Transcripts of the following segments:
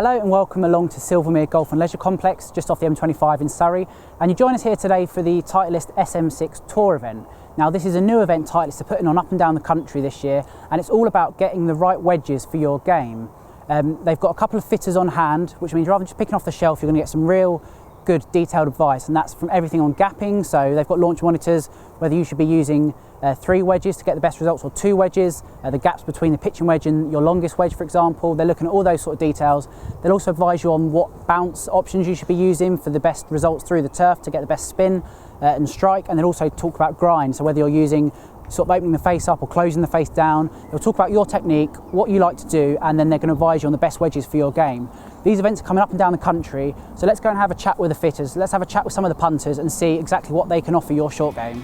Hello and welcome along to Silvermere Golf and Leisure Complex, just off the M25 in Surrey. And you join us here today for the Titleist SM6 Tour event. Now this is a new event Titleist are putting on up and down the country this year, and it's all about getting the right wedges for your game. They've got a couple of fitters on hand, which means rather than just picking off the shelf, you're going to get some real good detailed advice, and that's from everything on gapping. So they've got launch monitors, whether you should be using 3 wedges to get the best results or 2 wedges, the gaps between the pitching wedge and your longest wedge, for example. They're looking at all those sort of details. They'll also advise you on what bounce options you should be using for the best results through the turf to get the best spin and strike, and they'll also talk about grind, so whether you're using sort of opening the face up or closing the face down. They'll talk about your technique, what you like to do, and then they're going to advise you on the best wedges for your game. These events are coming up and down the country, so let's go and have a chat with the fitters. Let's have a chat with some of the punters and see exactly what they can offer your short game.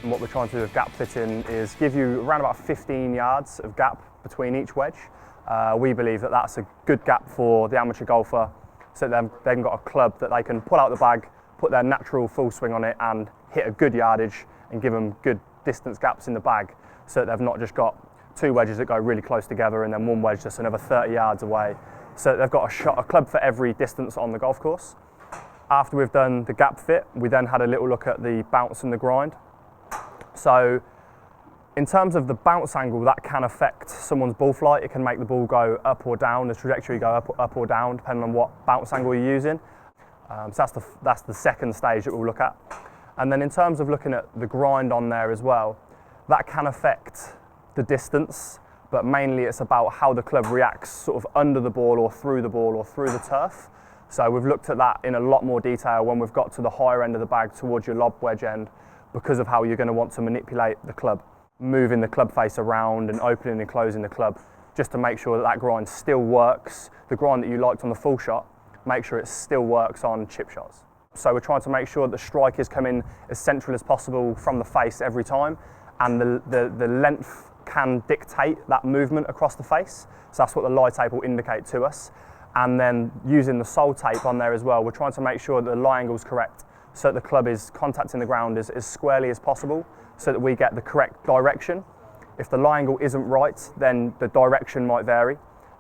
What we're trying to do with gap fitting is give you around about 15 yards of gap between each wedge. We believe that that's a good gap for the amateur golfer, so they've got a club that they can pull out the bag, put their natural full swing on it and hit a good yardage and give them good distance gaps in the bag, so that they've not just got 2 wedges that go really close together and then 1 wedge just another 30 yards away. So they've got a club for every distance on the golf course. After we've done the gap fit, we then had a little look at the bounce and the grind. So in terms of the bounce angle, that can affect someone's ball flight. It can make the ball go up or down, the trajectory go up or down, depending on what bounce angle you're using. So that's the second stage that we'll look at. And then in terms of looking at the grind on there as well, that can affect the distance, but mainly it's about how the club reacts sort of under the ball or through the turf. So we've looked at that in a lot more detail when we've got to the higher end of the bag towards your lob wedge end, because of how you're going to want to manipulate the club, moving the club face around and opening and closing the club, just to make sure that that grind still works. The grind that you liked on the full shot, make sure it still works on chip shots. So we're trying to make sure that the strike is coming as central as possible from the face every time, and the length can dictate that movement across the face. So that's what the lie tape will indicate to us. And then using the sole tape on there as well, we're trying to make sure that the lie angle is correct, so that the club is contacting the ground as squarely as possible, so that we get the correct direction. If the lie angle isn't right, then the direction might vary.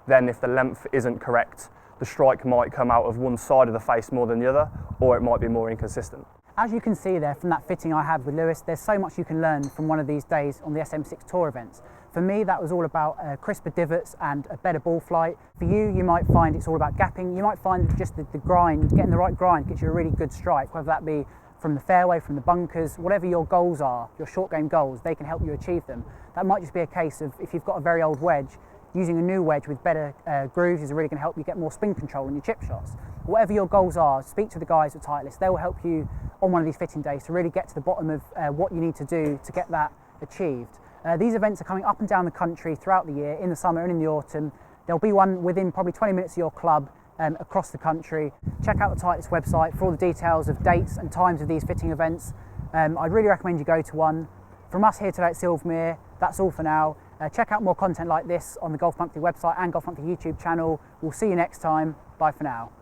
Then if the length isn't correct, the strike might come out of one side of the face more than the other, or it might be more inconsistent. As you can see there from that fitting I had with Lewis, there's so much you can learn from one of these days on the SM6 Tour events. For me, that was all about crisper divots and a better ball flight. For you, you might find it's all about gapping. You might find just the grind, getting the right grind gets you a really good strike, whether that be from the fairway, from the bunkers, whatever your goals are, your short game goals, they can help you achieve them. That might just be a case of, if you've got a very old wedge, using a new wedge with better grooves is really going to help you get more spin control in your chip shots. Whatever your goals are, speak to the guys at Titleist. They will help you on one of these fitting days to really get to the bottom of what you need to do to get that achieved. These events are coming up and down the country throughout the year, in the summer and in the autumn. There'll be one within probably 20 minutes of your club across the country. Check out the Titleist website for all the details of dates and times of these fitting events. I'd really recommend you go to one. From us here today at Silvermere, that's all for now. Check out more content like this on the Golf Monthly website and Golf Monthly YouTube channel. We'll see you next time. Bye for now.